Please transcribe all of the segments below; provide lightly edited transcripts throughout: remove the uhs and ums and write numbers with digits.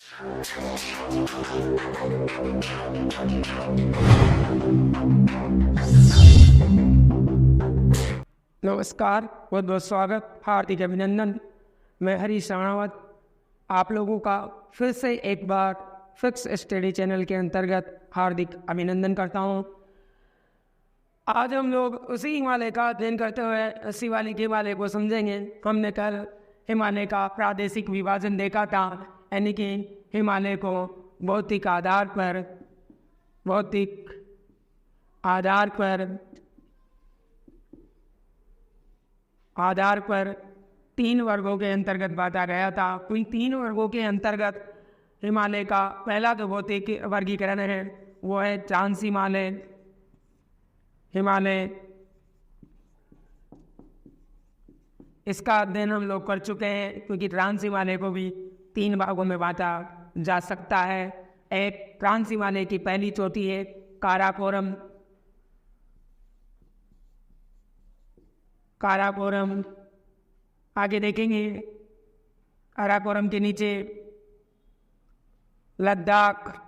नमस्कार, बहुत बहुत स्वागत, हार्दिक अभिनंदन। मैं हरीश राणावत आप लोगों का फिर से एक बार फिक्स स्टडी चैनल के अंतर्गत हार्दिक अभिनंदन करता हूं। आज हम लोग उसी हिमालय का अध्ययन करते हुए शिवालिक हिमालय को समझेंगे। हमने कल हिमालय का प्रादेशिक विभाजन देखा था, यानी कि हिमालय को भौतिक आधार पर 3 वर्गों के अंतर्गत बांटा गया था। उन 3 वर्गों के अंतर्गत हिमालय का पहला जो भौतिक वर्गीकरण है वो है ट्रांस हिमालय। इसका अध्ययन हम लोग कर चुके हैं, क्योंकि ट्रांस हिमालय को भी 3 भागों में बांटा जा सकता है। एक ट्रांस हिमालय की पहली चोटी है काराकोरम। आगे देखेंगे काराकोरम के नीचे लद्दाख,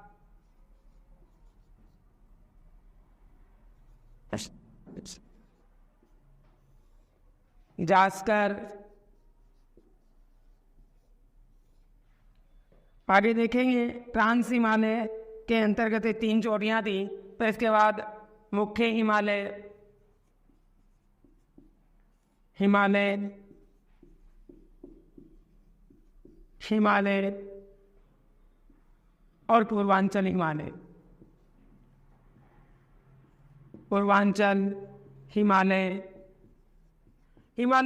जास्कर। आगे देखेंगे ट्रांस हिमालय के अंतर्गत 3 चोटियां थी। तो इसके बाद मुख्य हिमालय और पूर्वांचल हिमालय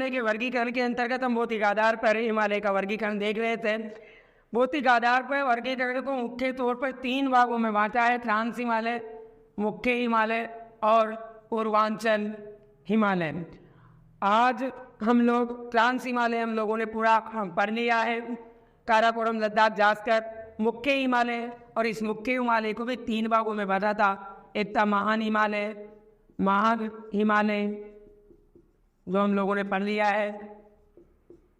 के वर्गीकरण के अंतर्गत हम भौतिक आधार पर हिमालय का वर्गीकरण देख रहे थे। भौतिक आधार पर वर्गीकरण को मुख्य तौर पर 3 भागों में बांटा है: ट्रांस हिमालय, मुख्य हिमालय और पूर्वांचल हिमालय। आज हम लोग ट्रांस हिमालय हम लोगों ने पूरा पढ़ लिया है। काराकोरम, लद्दाख, जास्कर मुख्य हिमालय, और इस मुख्य हिमालय को भी 3 भागों में बांटा था। एक था महान हिमालय जो हम लोगों ने पढ़ लिया है।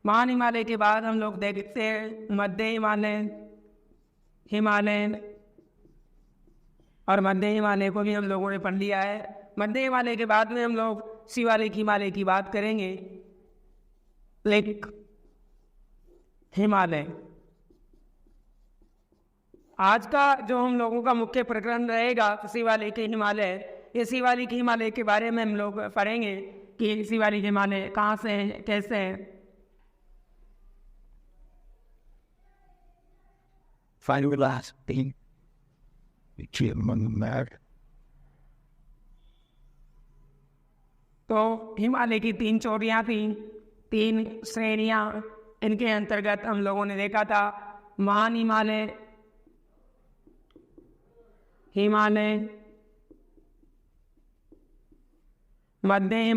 महान हिमालय के बाद हम लोग देखते हैं मध्य हिमालय, और मध्य हिमालय को भी हम लोगों ने पढ़ लिया है। मध्य हिमालय के बाद में हम लोग शिवालिक हिमालय की बात करेंगे। लेक हिमालय आज का जो हम लोगों का मुख्य प्रकरण रहेगा शिवालिक हिमालय। ये शिवालिक हिमालय के बारे में हम लोग पढ़ेंगे कि शिवालिक हिमालय कहाँ से है, कैसे है। तो हिमालय की 3 चोटियां थी, 3 श्रेणियां। इनके अंतर्गत हम लोगों ने देखा था महान हिमालय, मध्य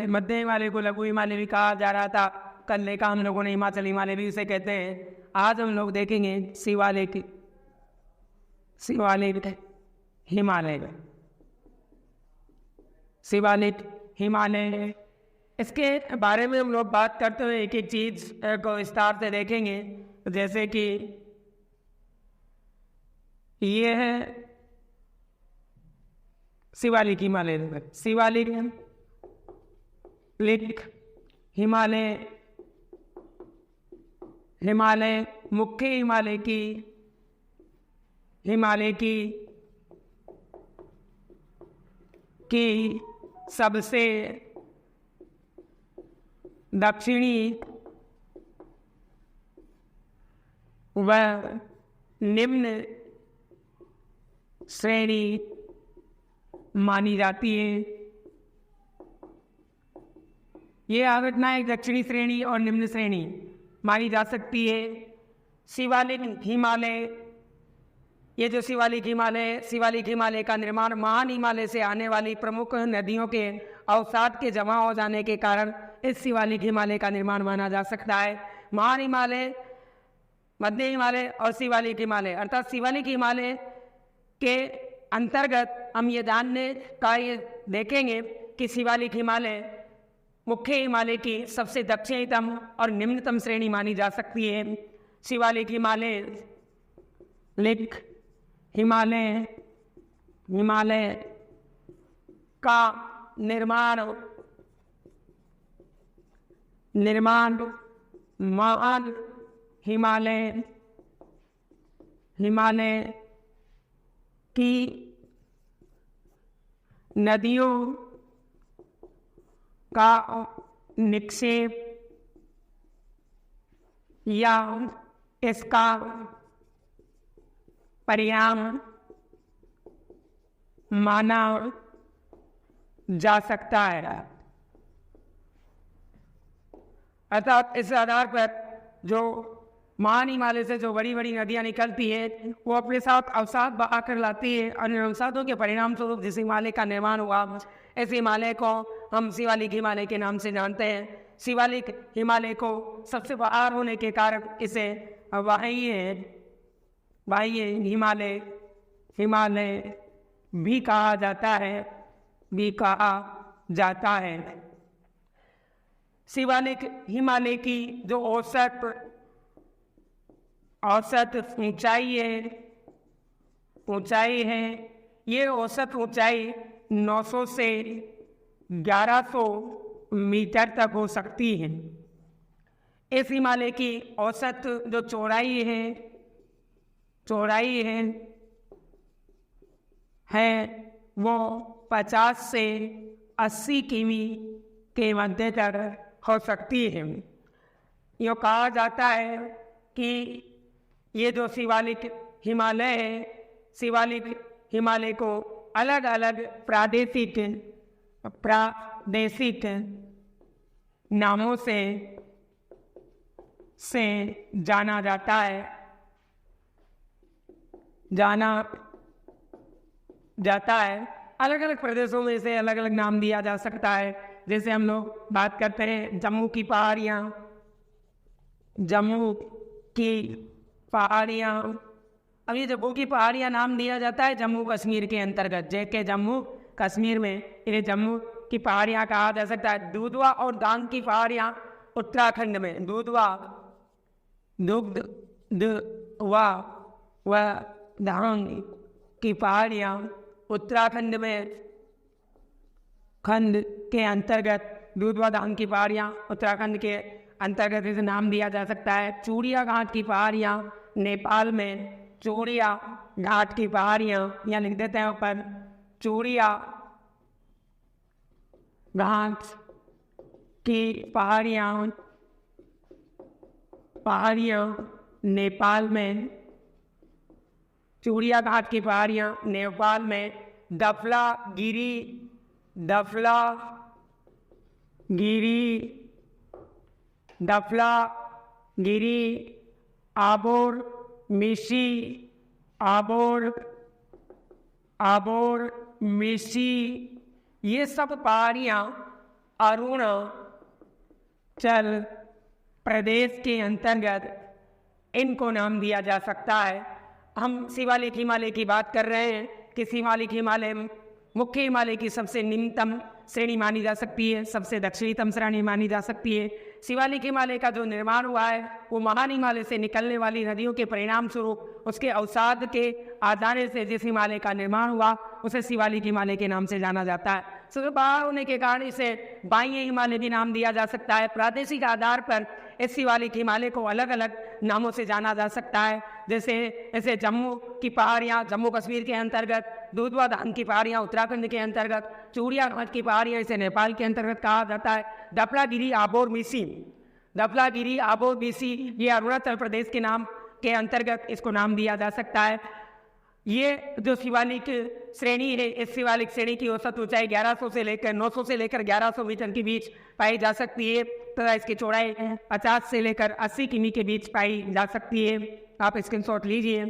मध्य हिमालय को लघु हिमालय भी कहा जा रहा था। कल देखा हम लोगों ने हिमाचल हिमालय भी उसे कहते हैं। आज हम लोग देखेंगे शिवालिक हिमालय। इसके बारे में हम लोग बात करते हुए एक एक चीज को विस्तार से देखेंगे। जैसे कि ये है शिवालिक हिमालय मुख्य हिमालय की सबसे दक्षिणी व निम्न श्रेणी मानी जाती है। ये आघटना एक दक्षिणी श्रेणी और निम्न श्रेणी मानी जा सकती है। शिवालिक हिमालय, ये जो शिवालिक हिमालय का निर्माण महान हिमालय से आने वाली प्रमुख नदियों के अवसाद के जमा हो जाने के कारण इस शिवालिक हिमालय का निर्माण माना जा सकता है। महान हिमालय, मध्य हिमालय और शिवालिक हिमालय, अर्थात शिवालिक हिमालय के अंतर्गत हम ये जानने का ये देखेंगे कि शिवालिक हिमालय मुख्य हिमालय की सबसे दक्षिणतम और निम्नतम श्रेणी मानी जा सकती है। शिवालिक हिमालय का निर्माण महान हिमालय की नदियों का निक्षेप या इसका परिणाम माना जा सकता है। अर्थात इस आधार पर जो महान हिमालय से जो बड़ी बड़ी नदियां निकलती है वो अपने साथ अवसाद बहा कर लाती है और इन अवसादों के परिणाम स्वरूप जिस हिमालय का निर्माण हुआ इस हिमालय को हम शिवालिक हिमालय के नाम से जानते हैं। शिवालिक हिमालय को सबसे बाहर होने के कारण इसे बाह्य हिमालय भी कहा जाता है। शिवालिक हिमालय की जो औसत ऊंचाई है ये औसत ऊंचाई 900 से 1100 मीटर तक हो सकती है। इस हिमालय की औसत जो चौड़ाई है वो 50 से 80 किमी के मध्य तक हो सकती है। यो कहा जाता है कि ये जो शिवालिक हिमालय को अलग अलग प्रादेशिक नामों से जाना जाता है। अलग अलग प्रदेशों में इसे अलग अलग नाम दिया जा सकता है। जैसे हम लोग बात करते हैं जम्मू की पहाड़ियाँ। अब ये जम्मू की पहाड़ियाँ नाम दिया जाता है जम्मू कश्मीर के अंतर्गत, जैसे जम्मू कश्मीर में इन्हें जम्मू की पहाड़ियाँ कहा जा सकता है। दुधवा और दांग की पहाड़ियाँ उत्तराखंड में, दुधवा व दांग की पहाड़ियाँ उत्तराखंड में खंड के अंतर्गत, दुधवा दांग की पहाड़ियाँ उत्तराखंड के अंतर्गत इसे नाम दिया जा सकता है। चूड़िया घाट की पहाड़ियाँ नेपाल में, चूड़िया घाट की पहाड़ियाँ यहाँ लिख देते हैं ऊपर, चूड़िया घाट की पहाड़ियाँ नेपाल में, चूड़िया घाट की पहाड़ियाँ नेपाल में, दफला गिरी, आबोर मिशी, ये सब पहाड़ियाँ अरुणाचल प्रदेश के अंतर्गत इनको नाम दिया जा सकता है। हम शिवालिक हिमालय की बात कर रहे हैं कि शिवालिक हिमालय मुख्य हिमालय की सबसे निम्नतम श्रेणी मानी जा सकती है, सबसे दक्षिणतम श्रेणी मानी जा सकती है। शिवालिक हिमालय का जो निर्माण हुआ है वो महान हिमालय से निकलने वाली नदियों के परिणाम स्वरूप उसके अवसाद के आधार से जिस हिमालय का निर्माण हुआ उसे शिवालिक हिमालय के नाम से जाना जाता है। सबसे बाहर होने के कारण इसे बाह्य हिमालय भी नाम दिया जा सकता है। प्रादेशिक आधार पर इस शिवालिक हिमालय को अलग अलग नामों से जाना जा सकता है। जैसे जम्मू की पहाड़ियाँ जम्मू कश्मीर के अंतर्गत, दुधवा दांग की पहाड़ियाँ उत्तराखंड के अंतर्गत, चूड़िया घाट की पहाड़ियाँ इसे नेपाल के अंतर्गत कहा जाता है। दफलागिरी आबोर मिसी ये अरुणाचल प्रदेश के नाम के अंतर्गत इसको नाम दिया जा सकता है। ये जो शिवालिक श्रेणी है इस शिवालिक श्रेणी की औसत ऊंचाई 900 से लेकर 1100 मीटर के बीच पाई जा सकती है तथा इसकी चौड़ाई 50 से लेकर 80 किमी के बीच पाई जा सकती है। आप स्क्रीनशॉट लीजिए।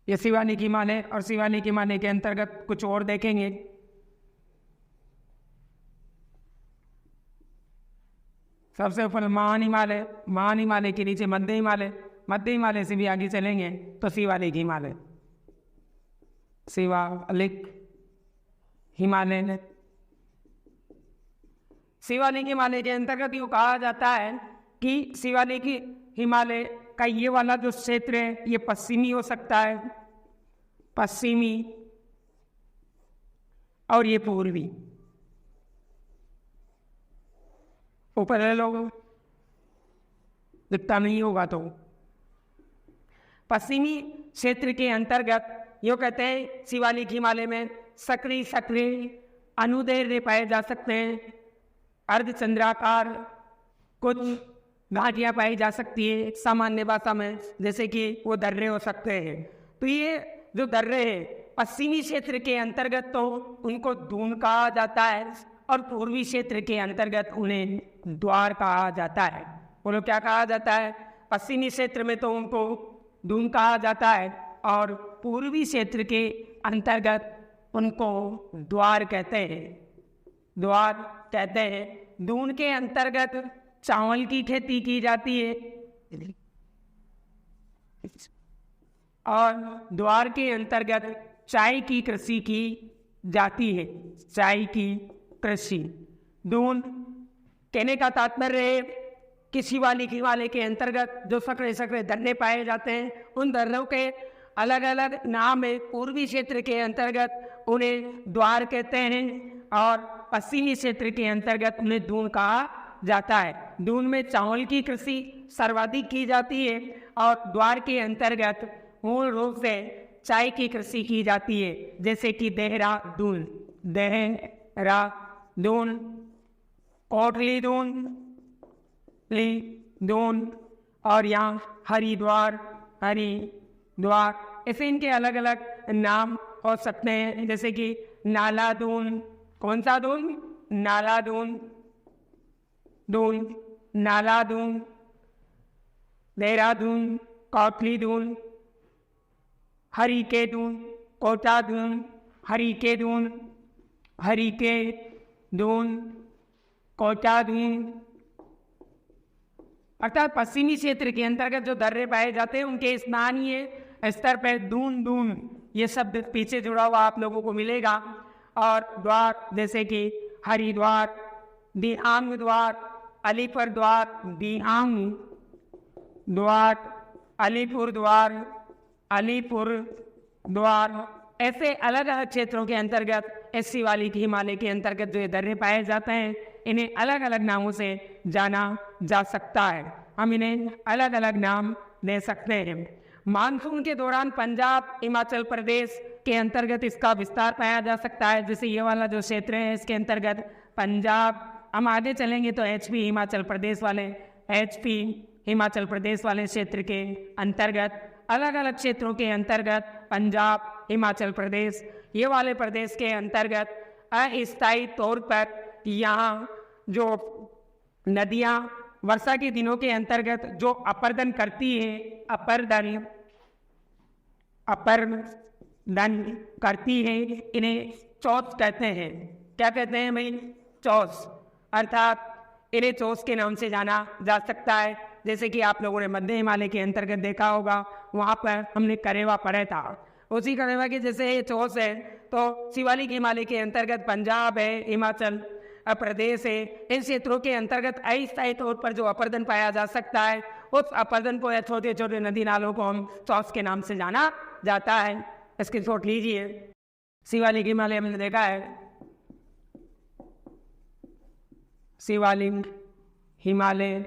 ये शिवालिक हिमालय और शिवालिक हिमालय के अंतर्गत कुछ और देखेंगे। सबसे ऊपर महान हिमालय के नीचे मध्य हिमालय से भी आगे चलेंगे तो शिवालिक हिमालय। शिवालिक हिमालय के अंतर्गत यूँ कहा जाता है कि शिवालिक हिमालय का ये वाला जो क्षेत्र है ये पश्चिमी हो सकता है, पश्चिमी, और ये पूर्वी। ऊपर ले लो, दिखता नहीं होगा तो। पश्चिमी क्षेत्र के अंतर्गत यो कहते हैं शिवालिक हिमालय में सक्रिय अनुदैर्ध्य पाए जा सकते हैं, अर्धचंद्राकार कुछ घाटियाँ पाई जा सकती है सामान्य भाषा में, जैसे कि वो दर्रे हो सकते हैं। तो ये जो दर्रे हैं पश्चिमी क्षेत्र के अंतर्गत तो उनको दून कहा जाता है, और पूर्वी क्षेत्र के अंतर्गत उन्हें द्वार कहा जाता है। बोलो क्या कहा जाता है? पश्चिमी क्षेत्र में तो उनको दून कहा जाता है, और पूर्वी क्षेत्र के अंतर्गत उनको द्वार कहते हैं, द्वार कहते हैं। दून के अंतर्गत चावल की खेती की जाती है, और द्वार के अंतर्गत चाय की कृषि की जाती है, चाय की कृषि। दून कहने का तात्पर्य है कि शिवालिक हिमालय के अंतर्गत जो सकड़े सकड़े दर्रे पाए जाते हैं, उन दर्रों के अलग अलग नाम है। पूर्वी क्षेत्र के अंतर्गत उन्हें द्वार कहते हैं, और पश्चिमी क्षेत्र के अंतर्गत उन्हें दून कहा जाता है। दून में चावल की कृषि सर्वाधिक की जाती है, और द्वार के अंतर्गत मूल रूप से चाय की कृषि की जाती है, जैसे कि देहरादून, देहरादून, कोटली दून, और यहाँ हरिद्वार, ऐसे इनके अलग अलग नाम हो सकते हैं, जैसे कि नालादून। कौन सा दून? नालादून, नालादून, देहरादून, कोटलीदून, हरिकेदून, कोटादून, हरिकेदून, कोटादून। अर्थात पश्चिमी क्षेत्र के अंतर्गत जो दर्रे पाए जाते हैं उनके स्थानीय स्तर पर दून ये शब्द पीछे जुड़ा हुआ आप लोगों को मिलेगा। और द्वार जैसे कि हरिद्वार, दिहांग द्वार, अलीपुर द्वार, दिहांग द्वार, अलीपुर द्वार, ऐसे अलग अलग क्षेत्रों के अंतर्गत इस शिवालिक हिमालय के अंतर्गत जो ये दर्रे पाए जाते हैं इन्हें अलग अलग नामों से जाना जा सकता है। हम इन्हें अलग अलग नाम दे सकते हैं। मानसून के दौरान पंजाब, हिमाचल प्रदेश के अंतर्गत इसका विस्तार पाया जा सकता है। जैसे ये वाला जो क्षेत्र है इसके अंतर्गत पंजाब, हम आगे चलेंगे तो एचपी हिमाचल प्रदेश वाले क्षेत्र के अंतर्गत, अलग अलग क्षेत्रों के अंतर्गत पंजाब, हिमाचल प्रदेश, ये वाले प्रदेश के अंतर्गत अस्थायी तौर पर यहाँ जो नदियाँ वर्षा के दिनों के अंतर्गत जो अपर्दन करती है, अपर्दन करती है, इन्हें चौस कहते हैं। क्या कहते हैं भाई? चौस। अर्थात इन्हें चौस के नाम से जाना जा सकता है। जैसे कि आप लोगों ने मध्य हिमालय के अंतर्गत देखा होगा, वहाँ पर हमने करेवा पढ़ा था। उसी करेवा के जैसे ये चौस है, तो शिवालिक हिमालय के अंतर्गत पंजाब है, हिमाचल प्रदेश है, इन क्षेत्रों के अंतर्गत अस्थायी तौर पर जो अपर्दन पाया जा सकता है, उस अपर्दन को या छोटे छोटे नदी नालों को हम चौस के नाम से जाना जाता है। इसकी शॉट लीजिए। शिवालिक हिमालय हमने देखा है, शिवालिक हिमालय।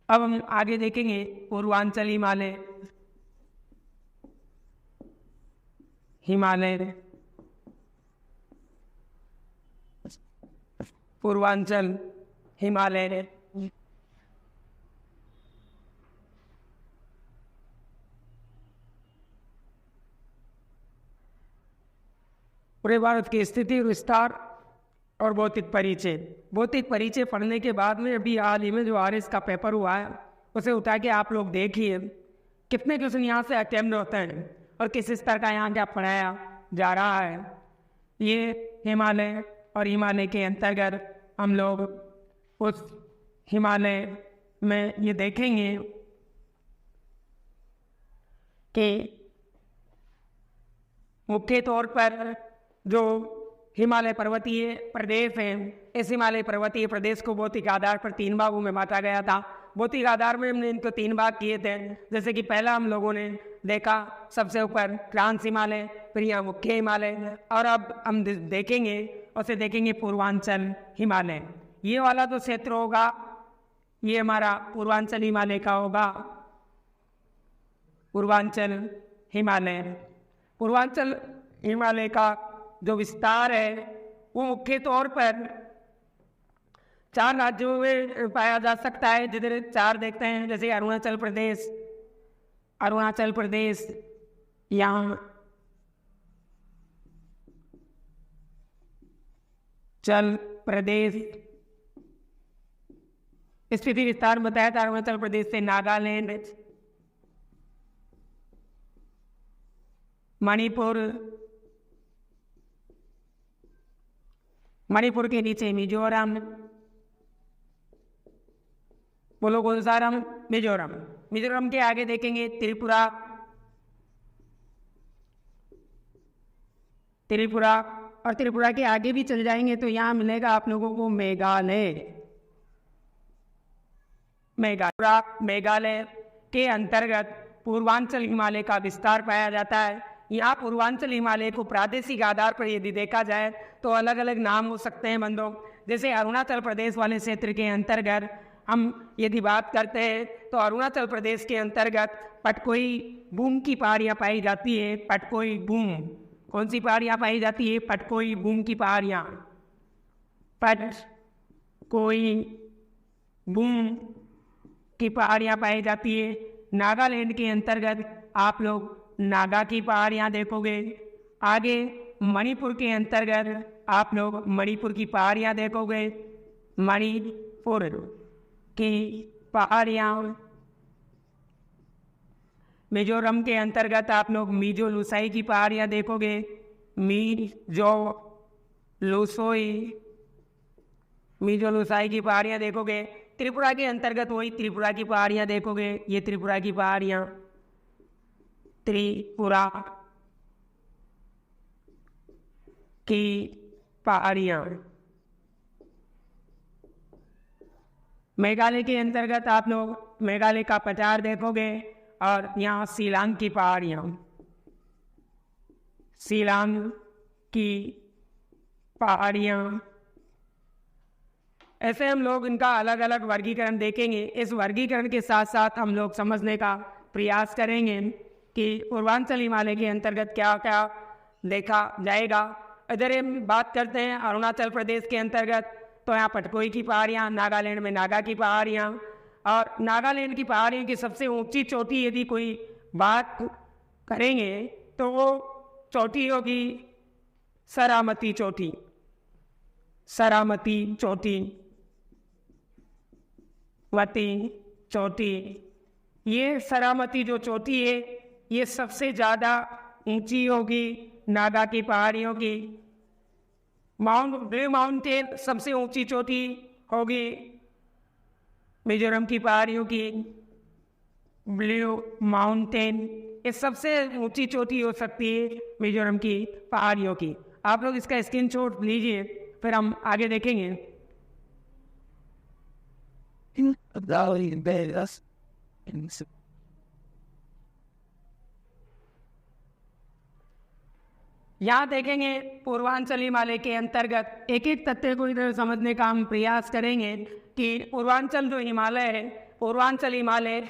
अब हम आगे देखेंगे पूर्वांचल हिमालय, पूर्वांचल हिमालय। पूरे भारत की स्थिति, विस्तार और भौतिक परिचय पढ़ने के बाद में अभी हाल ही में जो आरएस का पेपर हुआ है उसे उठा के आप लोग देखिए कितने क्वेश्चन यहाँ से अटेम्प्ट होते हैं और किस स्तर का यहाँ क्या पढ़ाया जा रहा है। ये हिमालय और हिमालय के अंतर्गत हम लोग उस हिमालय में ये देखेंगे कि मुख्य तौर पर जो हिमालय पर्वतीय प्रदेश है, इस हिमालय पर्वतीय प्रदेश को भौतिक आधार पर 3 भागों में बांटा गया था। भौतिक आधार में हमने इनको 3 भाग किए थे। जैसे कि पहला हम लोगों ने देखा सबसे ऊपर ट्रांस हिमालय, फिर यहाँ मुख्य हिमालय, और अब हम देखेंगे उसे देखेंगे पूर्वांचल हिमालय। ये वाला जो क्षेत्र होगा ये हमारा पूर्वांचल हिमालय का होगा, पूर्वांचल हिमालय। पूर्वांचल हिमालय का जो विस्तार है वो मुख्य तौर पर 4 राज्यों में पाया जा सकता है, जिधर 4 देखते हैं, जैसे अरुणाचल प्रदेश, यहाँ चल प्रदेश, स्थिति विस्तार बताया था अरुणाचल प्रदेश से नागालैंड, मणिपुर के नीचे मिजोरम, बोलो कौन सा राम? मिजोरम। मिजोरम के आगे देखेंगे त्रिपुरा, और त्रिपुरा के आगे भी चल जाएंगे तो यहाँ मिलेगा आप लोगों को मेघालय के अंतर्गत पूर्वांचल हिमालय का विस्तार पाया जाता है। यहाँ पूर्वांचल हिमालय को प्रादेशिक आधार पर यदि देखा जाए तो अलग अलग नाम हो सकते हैं बंदों। जैसे अरुणाचल प्रदेश वाले क्षेत्र के अंतर्गत हम यदि बात करते हैं तो अरुणाचल प्रदेश के अंतर्गत पटकोई बूम की पहाड़ियाँ पाई जाती है। पटकोई बूम, कौन सी पहाड़ियाँ पाई जाती है? पटकोई बूम की पहाड़ियाँ, पटकोई बूम की पहाड़ियाँ पाई जाती है। नागालैंड के अंतर्गत आप लोग नागा की पहाड़ियाँ देखोगे। आगे मणिपुर के अंतर्गत आप लोग मणिपुर की पहाड़ियाँ देखोगे, मणिपुर की पहाड़ियाँ। मिजोरम के अंतर्गत आप लोग मिजो लुसाई की पहाड़ियाँ देखोगे, मिजो लुसाई की पहाड़ियाँ देखोगे। त्रिपुरा के अंतर्गत वही त्रिपुरा की पहाड़ियाँ देखोगे, ये त्रिपुरा की पहाड़ियाँ, त्रिपुरा की पहाड़ियाँ। मेघालय के अंतर्गत आप लोग मेघालय का पठार देखोगे, और यहाँ शिलांग की पहाड़ियाँ, शिलांग की पहाड़ियाँ। ऐसे हम लोग इनका अलग अलग वर्गीकरण देखेंगे। इस वर्गीकरण के साथ साथ हम लोग समझने का प्रयास करेंगे कि पूर्वांचल हिमालय के अंतर्गत क्या क्या देखा जाएगा। इधर हम बात करते हैं अरुणाचल प्रदेश के अंतर्गत, तो यहाँ पटकोई की पहाड़ियाँ, नागालैंड में नागा की पहाड़ियाँ, और नागालैंड की पहाड़ियों की सबसे ऊंची चोटी यदि कोई बात करेंगे तो वो चोटी होगी सरामती चोटी, सरामती चोटी, वती चोटी। ये सरामती जो चोटी है ये सबसे ज़्यादा ऊंची होगी नागा की पहाड़ियों की। ब्लू माउंटेन सबसे ऊंची चोटी होगी मिजोरम की पहाड़ियों की, ब्लू माउंटेन ये सबसे ऊंची चोटी हो सकती है मिजोरम की पहाड़ियों की। आप लोग इसका स्क्रीनशॉट लीजिए, फिर हम आगे देखेंगे। यहाँ देखेंगे पूर्वांचल हिमालय के अंतर्गत एक एक तथ्य को इधर समझने का हम प्रयास करेंगे कि पूर्वांचल जो हिमालय है, पूर्वांचल हिमालय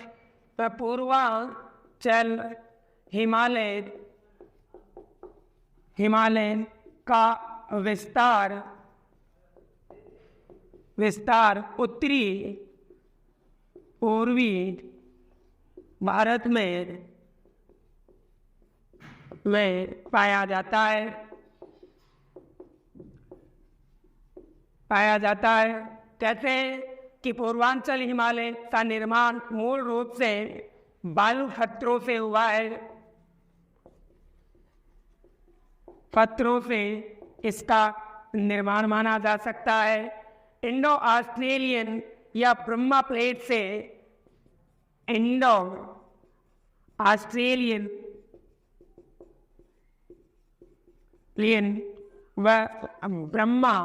का विस्तार उत्तरी पूर्वी भारत में पाया जाता है। कहते हैं कि पूर्वांचल हिमालय का निर्माण मूल रूप से बालू पत्थरों से हुआ है। पत्थरों से इसका निर्माण माना जा सकता है। इंडो ऑस्ट्रेलियन या ब्रह्मा प्लेट से इंडो ऑस्ट्रेलियन प्लेन व ब्रह्मा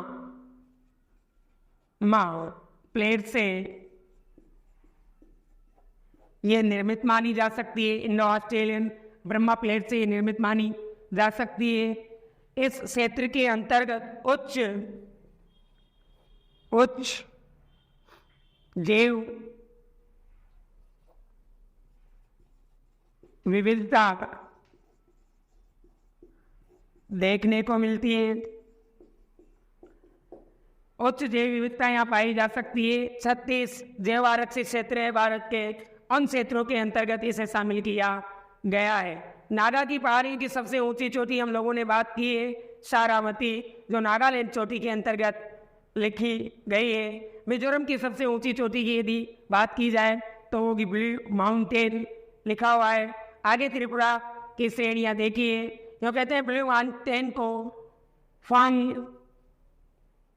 प्लेट से ये निर्मित मानी जा सकती है। इंडो ऑस्ट्रेलियन ब्रह्मा प्लेट से ये निर्मित मानी जा सकती है। इस क्षेत्र के अंतर्गत उच्च जैव विविधता देखने को मिलती है। उच्च जैव विविधता यहाँ पाई जा सकती है। 36 जैव आरक्षित क्षेत्र है भारत के, उन क्षेत्रों के अंतर्गत इसे शामिल किया गया है। नागा की पहाड़ी की सबसे ऊंची चोटी हम लोगों ने बात की है सारावती, जो नागालैंड चोटी के अंतर्गत लिखी गई है। मिजोरम की सबसे ऊंची चोटी की यदि बात की जाए तो वो ब्लू माउंटेन लिखा हुआ है। आगे त्रिपुरा की श्रेणियाँ देखिए, जो कहते हैं ब्लू माउंटेन को फांग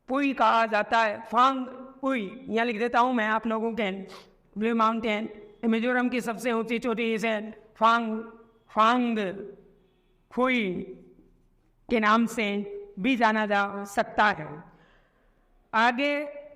पुई कहा जाता है। फांग पुई यहाँ लिख देता हूँ मैं आप लोगों के। ब्लू माउंटेन मिजोरम की सबसे ऊंची चोटी, इसे फांग पुई के नाम से भी जाना जा सकता है। आगे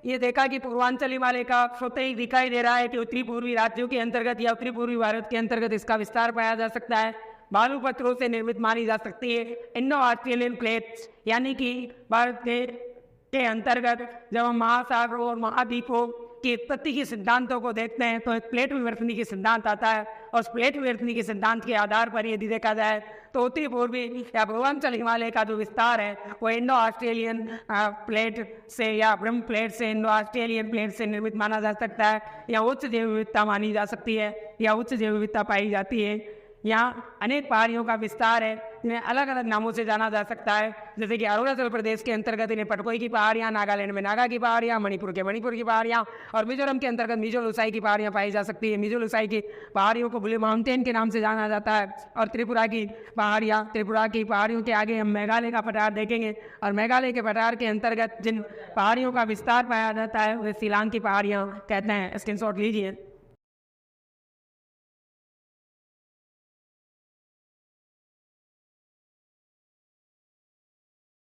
ये देखा कि पूर्वांचल हिमालय का स्वतः ही दिखाई दे रहा है कि उत्तरी पूर्वी राज्यों के अंतर्गत या उत्तरी पूर्वी भारत के अंतर्गत इसका विस्तार पाया जा सकता है। बालू पत्थरों से निर्मित मानी जा सकती है। इंडो ऑस्ट्रेलियन प्लेट्स यानी कि भारत के अंतर्गत जब हम महासागरों और महाद्वीपों की उत्पत्ति के सिद्धांतों को देखते हैं तो एक प्लेट विवर्तनी के सिद्धांत आता है, और उस प्लेट विवर्तनी के सिद्धांत के आधार पर यदि देखा जाए तो उत्तरी पूर्वी या पूर्वांचल हिमालय का जो विस्तार है वो इंडो ऑस्ट्रेलियन प्लेट से या ब्रह्म प्लेट से इंडो ऑस्ट्रेलियन प्लेट से निर्मित माना जा सकता है, या उच्च जैव विविधता मानी जा सकती है, या उच्च जैव विविधता पाई जाती है। यहाँ अनेक पहाड़ियों का विस्तार है जिन्हें अलग अलग नामों से जाना जा सकता है, जैसे कि अरुणाचल प्रदेश के अंतर्गत इन्हें पटकोई की पहाड़ियाँ, नागालैंड में नागा की पहाड़ियाँ, मणिपुर की पहाड़ियाँ, और मिजोरम के अंतर्गत मिजो लुसाई की पहाड़ियाँ पाई जा सकती है। मिजो लुसाई की पहाड़ियों को ब्लू माउंटेन के नाम से जाना जाता है। और त्रिपुरा की पहाड़ियों के आगे हम मेघालय का पठार देखेंगे, और मेघालय के पठार के अंतर्गत जिन पहाड़ियों का विस्तार पाया जाता है वे शिलांग की पहाड़ियाँ कहते हैं। स्क्रीनशॉट लीजिए।